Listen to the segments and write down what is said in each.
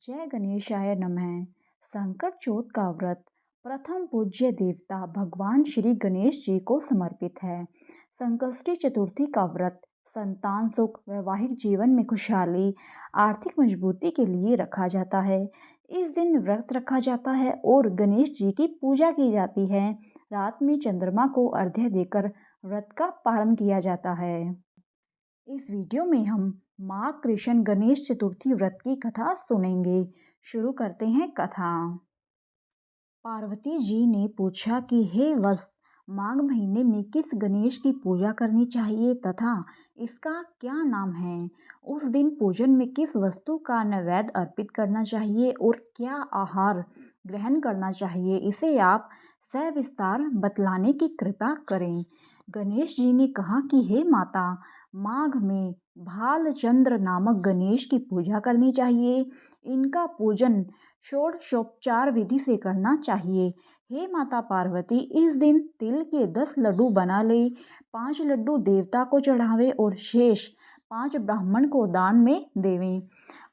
जय गणेशाय नमः। संकट चौथ का व्रत प्रथम पूज्य देवता भगवान श्री गणेश जी को समर्पित है। संकष्टी चतुर्थी का व्रत संतान सुख, वैवाहिक जीवन में खुशहाली, आर्थिक मजबूती के लिए रखा जाता है। इस दिन व्रत रखा जाता है और गणेश जी की पूजा की जाती है। रात में चंद्रमा को अर्घ्य देकर व्रत का पालन किया जाता है। इस वीडियो में हम माँ कृष्ण गणेश चतुर्थी व्रत की कथा सुनेंगे। शुरू करते हैं कथा। पार्वती जी ने पूछा कि हे वत्स, माघ महीने में किस गणेश की पूजा करनी चाहिए तथा इसका क्या नाम है। उस दिन पूजन में किस वस्तु का नैवेद्य अर्पित करना चाहिए और क्या आहार ग्रहण करना चाहिए, इसे आप सविस्तार बतलाने की कृपा करें। गणेश जी ने कहा कि हे माता, माघ में भालचंद्र नामक गणेश की पूजा करनी चाहिए। इनका पूजन षोडशोपचार विधि से करना चाहिए। हे माता पार्वती, इस दिन तिल के 10 लड्डू बना ले, 5 लड्डू देवता को चढ़ावे और शेष 5 ब्राह्मण को दान में देवें।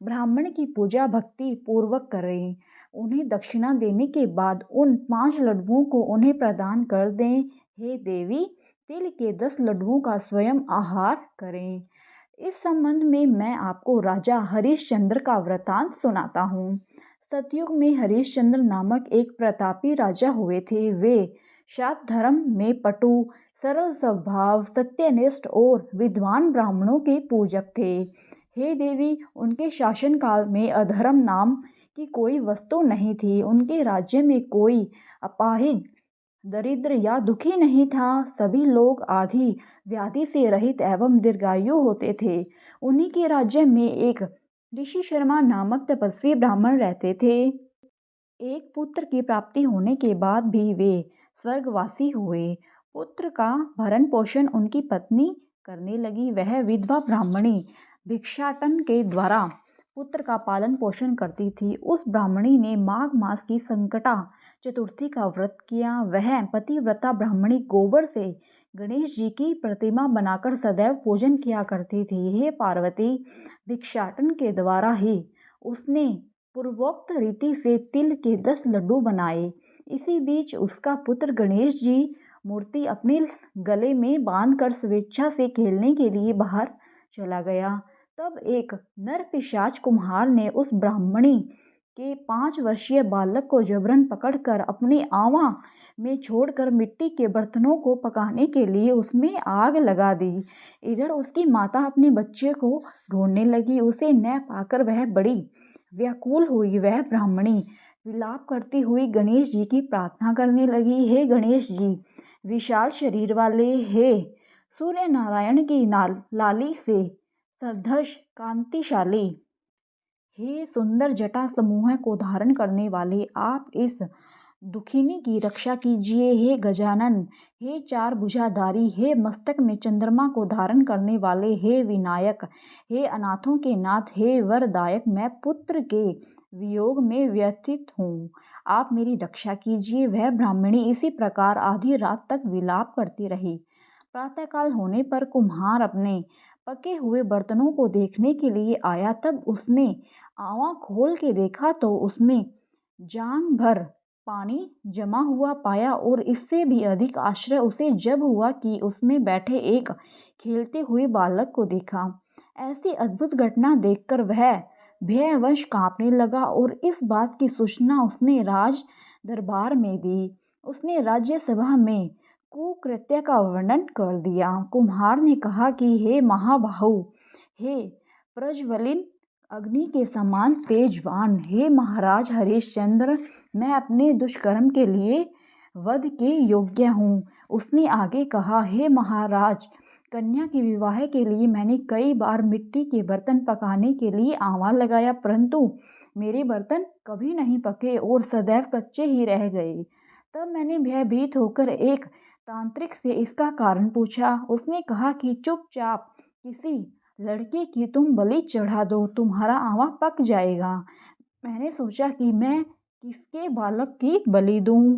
ब्राह्मण की पूजा भक्ति पूर्वक करें। उन्हें दक्षिणा देने के बाद उन 5 लड्डुओं को उन्हें प्रदान कर दें। हे देवी, तिल के 10 लड्डुओं का स्वयं आहार करें। इस संबंध में मैं आपको राजा हरिश्चंद्र का वृतांत सुनाता हूँ। सतयुग में हरिश्चंद्र नामक एक प्रतापी राजा हुए थे। वे शाक्त धर्म में पटु, सरल स्वभाव, सत्यनिष्ठ और विद्वान ब्राह्मणों के पूजक थे। हे देवी, उनके शासनकाल में अधर्म नाम की कोई वस्तु नहीं थी। उनके राज्य में कोई अपाहिज, दरिद्र या दुखी नहीं था। सभी लोग आदि व्याधि से रहित एवं दीर्घायु होते थे। उन्हीं के राज्य में एक ऋषि शर्मा नामक तपस्वी ब्राह्मण रहते थे। एक पुत्र की प्राप्ति होने के बाद भी वे स्वर्गवासी हुए। पुत्र का भरण पोषण उनकी पत्नी करने लगी। वह विधवा ब्राह्मणी भिक्षाटन के द्वारा पुत्र का पालन पोषण करती थी। उस ब्राह्मणी ने माघ मास की संकटा चतुर्थी का व्रत किया। वह पतिव्रता ब्राह्मणी गोबर से गणेश जी की प्रतिमा बनाकर सदैव पूजन किया करती थी। हे पार्वती, भिक्षाटन के द्वारा ही उसने पूर्वोक्त रीति से तिल के 10 लड्डू बनाए। इसी बीच उसका पुत्र गणेश जी मूर्ति अपने गले में बांधकर स्वेच्छा से खेलने के लिए बाहर चला गया। तब एक नर पिशाच कुम्हार ने उस ब्राह्मणी के 5 वर्षीय बालक को जबरन पकड़कर अपने आंवा में छोड़कर मिट्टी के बर्तनों को पकाने के लिए उसमें आग लगा दी। इधर उसकी माता अपने बच्चे को ढूंढने लगी। उसे न पाकर वह बड़ी व्याकुल हुई। वह ब्राह्मणी विलाप करती हुई गणेश जी की प्रार्थना करने लगी। हे गणेश जी, विशाल शरीर वाले, हे सूर्य नारायण की लाली से सदृश कांतिशाली, हे सुंदर जटा समूह को धारण करने वाले, आप इस दुखिनी की रक्षा कीजिए। हे गजानन, हे 4 भुजाधारी, हे मस्तक में चंद्रमा को धारण करने वाले, हे विनायक, हे अनाथों के नाथ, हे वरदायक, मैं पुत्र के वियोग में व्यथित हूँ, आप मेरी रक्षा कीजिए। वह ब्राह्मणी इसी प्रकार आधी रात तक विलाप करती रही। प्रातःकाल होने पर कुम्हार अपने पके हुए बर्तनों को देखने के लिए आया। तब उसने आंवा खोल के देखा तो उसमें जांघ भर पानी जमा हुआ पाया। और इससे भी अधिक आश्चर्य उसे जब हुआ कि उसमें बैठे एक खेलते हुए बालक को देखा। ऐसी अद्भुत घटना देखकर वह भयवश कांपने लगा और इस बात की सूचना उसने राज दरबार में दी। उसने राज्यसभा में कुकृत्य का वर्णन कर दिया। कुम्हार ने कहा कि हे महाबाहु, हे प्रज्वलित अग्नि के समान तेजवान, हे महाराज हरिश्चंद्र, मैं अपने दुष्कर्म के लिए वध के योग्य हूँ। उसने आगे कहा, हे महाराज, कन्या के विवाह के लिए मैंने कई बार मिट्टी के बर्तन पकाने के लिए आंवा लगाया, परंतु मेरे बर्तन कभी नहीं पके और सदैव कच्चे ही रह गए। तब मैंने भयभीत होकर एक तांत्रिक से इसका कारण पूछा। उसने कहा कि चुपचाप किसी लड़के की तुम बलि चढ़ा दो, तुम्हारा आंवा पक जाएगा। मैंने सोचा कि मैं किसके बालक की बलि दूं।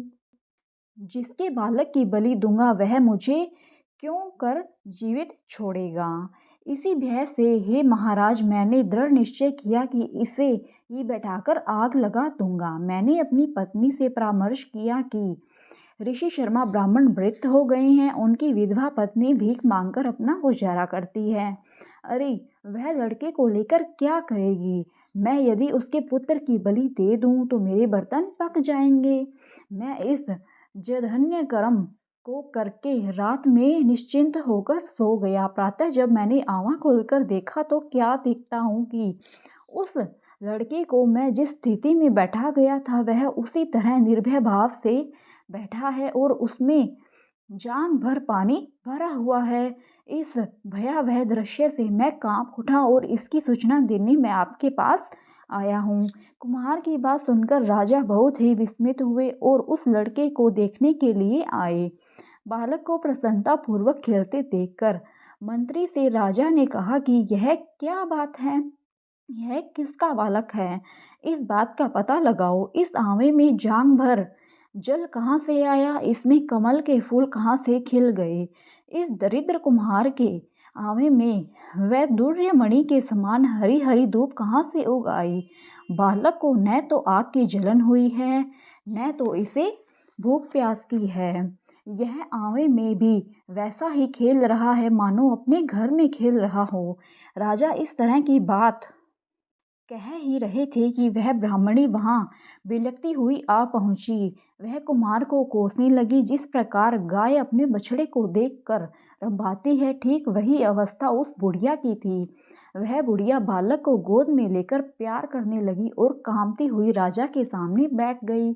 जिसके बालक की बलि दूंगा वह मुझे क्यों कर जीवित छोड़ेगा। इसी भय से हे महाराज मैंने दृढ़ निश्चय किया कि इसे ही बैठाकर आग लगा दूंगा। मैंने अपनी पत्नी से परामर्श किया कि ऋषि शर्मा ब्राह्मण मृत हो गए हैं, उनकी विधवा पत्नी भीख मांगकर अपना गुजारा करती है। अरे वह लड़के को लेकर क्या करेगी? मैं यदि उसके पुत्र की बलि दे दूं तो मेरे बर्तन पक जाएंगे। मैं इस जघन्य कर्म को करके रात में निश्चिंत होकर सो गया। प्रातः जब मैंने आंखें खोलकर देखा तो क्या देखता हूँ कि उस लड़के को मैं जिस स्थिति में बैठा गया था वह उसी तरह निर्भय भाव से बैठा है और उसमें जांघ भर पानी भरा हुआ है। इस भयावह दृश्य से मैं कांप उठा और इसकी सूचना देने मैं आपके पास आया हूँ। कुम्हार की बात सुनकर राजा बहुत ही विस्मित हुए और उस लड़के को देखने के लिए आए। बालक को प्रसन्नता पूर्वक खेलते देखकर मंत्री से राजा ने कहा कि यह क्या बात है? यह किसका बालक है? इस बात का पता लगाओ। इस आंवले में जांघ भर जल कहाँ से आया? इसमें कमल के फूल कहाँ से खिल गए? इस दरिद्र कुम्हार के आंवले में वह दूर्यमणि के समान हरी हरी धूप कहाँ से उग आई? बालक को न तो आग की जलन हुई है न तो इसे भूख प्यास की है। यह आंवले में भी वैसा ही खेल रहा है मानो अपने घर में खेल रहा हो। राजा इस तरह की बात कह ही रहे थे कि वह ब्राह्मणी वहां बिलखती हुई आ पहुंची। वह कुमार को कोसने लगी। जिस प्रकार गाय अपने बछड़े को देखकर रंभाती है, ठीक वही अवस्था उस बुढ़िया की थी। वह बुढ़िया बालक को गोद में लेकर प्यार करने लगी और कांपती हुई राजा के सामने बैठ गई।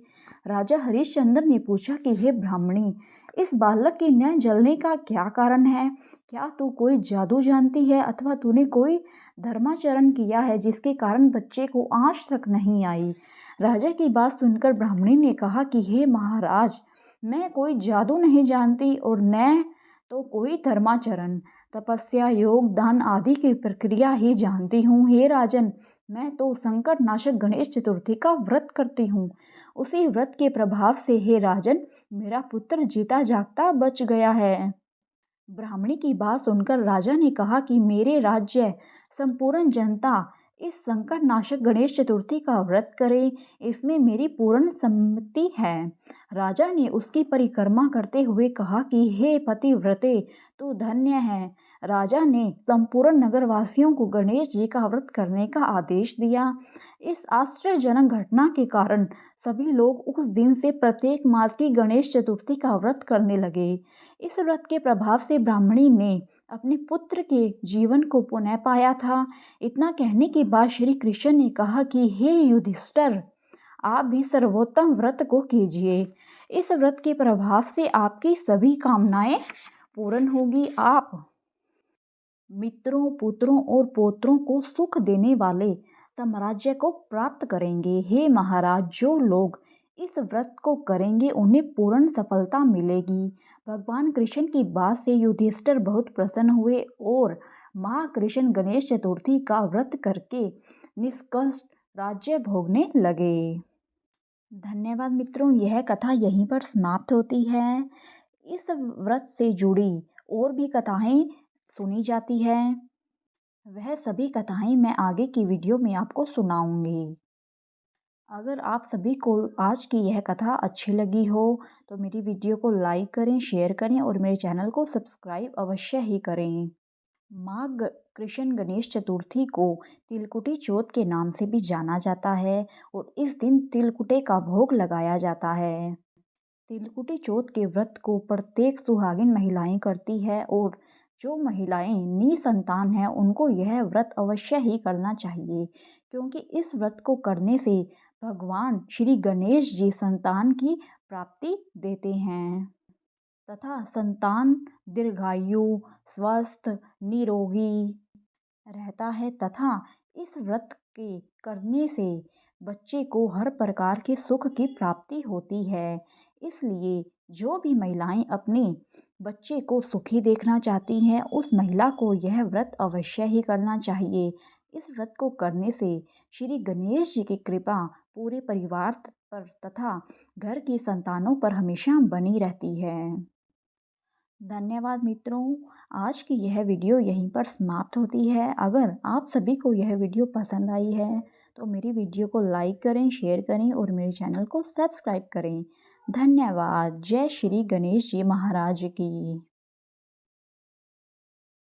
राजा हरिश्चंद्र ने पूछा कि हे ब्राह्मणी, इस बालक के न जलने का क्या कारण है? क्या तू कोई जादू जानती है अथवा तूने कोई धर्माचरण किया है जिसके कारण बच्चे को आँच तक नहीं आई? राजा की बात सुनकर ब्राह्मणी ने कहा कि हे महाराज, मैं कोई जादू नहीं जानती और न तो कोई धर्माचरण, तपस्या, योग, दान आदि की प्रक्रिया ही जानती हूँ। हे राजन, मैं तो संकट नाशक गणेश चतुर्थी का व्रत करती हूँ। उसी व्रत के प्रभाव से हे राजन मेरा पुत्र जीता जागता बच गया है। ब्राह्मणी की बात सुनकर राजा ने कहा कि मेरे राज्य संपूर्ण जनता इस संकट नाशक गणेश चतुर्थी का व्रत करे, इसमें मेरी पूर्ण सम्मति है। राजा ने उसकी परिक्रमा करते हुए कहा कि हे पतिव्रते, तू धन्य है। राजा ने संपूर्ण नगरवासियों को गणेश जी का व्रत करने का आदेश दिया। इस आश्चर्यजनक घटना के कारण सभी लोग उस दिन से प्रत्येक मास की गणेश चतुर्थी का व्रत करने लगे। इस व्रत के प्रभाव से ब्राह्मणी ने अपने पुत्र के जीवन को पुनः पाया था। इतना कहने के बाद श्री कृष्ण ने कहा कि हे युधिष्ठिर, आप भी सर्वोत्तम व्रत को कीजिए। इस व्रत के प्रभाव से आपकी सभी कामनाएं पूर्ण होगी। आप मित्रों, पुत्रों और पौत्रों को सुख देने वाले साम्राज्य को प्राप्त करेंगे। हे महाराज, जो लोग इस व्रत को करेंगे उन्हें पूर्ण सफलता मिलेगी। भगवान कृष्ण की बात से युधिष्ठिर बहुत प्रसन्न हुए और महाकृष्ण गणेश चतुर्थी का व्रत करके निष्कष्ट राज्य भोगने लगे। धन्यवाद मित्रों, यह कथा यहीं पर समाप्त होती है। इस व्रत से जुड़ी और भी कथाएं सुनी जाती है। वह सभी कथाएं मैं आगे की वीडियो में आपको सुनाऊंगी। अगर आप सभी को आज की यह कथा अच्छी लगी हो तो मेरी वीडियो को लाइक करें, शेयर करें और मेरे चैनल को सब्सक्राइब अवश्य ही करें। माँ कृष्ण गणेश चतुर्थी को तिलकुटी चौथ के नाम से भी जाना जाता है और इस दिन तिलकुटे का भोग लगाया जाता है। तिलकुटी चौथ के व्रत को प्रत्येक सुहागिन महिलाएं करती है और जो महिलाएं निसंतान हैं उनको यह व्रत अवश्य ही करना चाहिए, क्योंकि इस व्रत को करने से भगवान श्री गणेश जी संतान की प्राप्ति देते हैं तथा संतान दीर्घायु, स्वस्थ, निरोगी रहता है तथा इस व्रत के करने से बच्चे को हर प्रकार के सुख की प्राप्ति होती है। इसलिए जो भी महिलाएं अपने बच्चे को सुखी देखना चाहती हैं उस महिला को यह व्रत अवश्य ही करना चाहिए। इस व्रत को करने से श्री गणेश जी की कृपा पूरे परिवार पर तथा घर की संतानों पर हमेशा बनी रहती है। धन्यवाद मित्रों। आज की यह वीडियो यहीं पर समाप्त होती है। अगर आप सभी को यह वीडियो पसंद आई है तो मेरी वीडियो को लाइक करें, शेयर करें और मेरे चैनल को सब्सक्राइब करें। धन्यवाद। जय श्री गणेश जी महाराज की।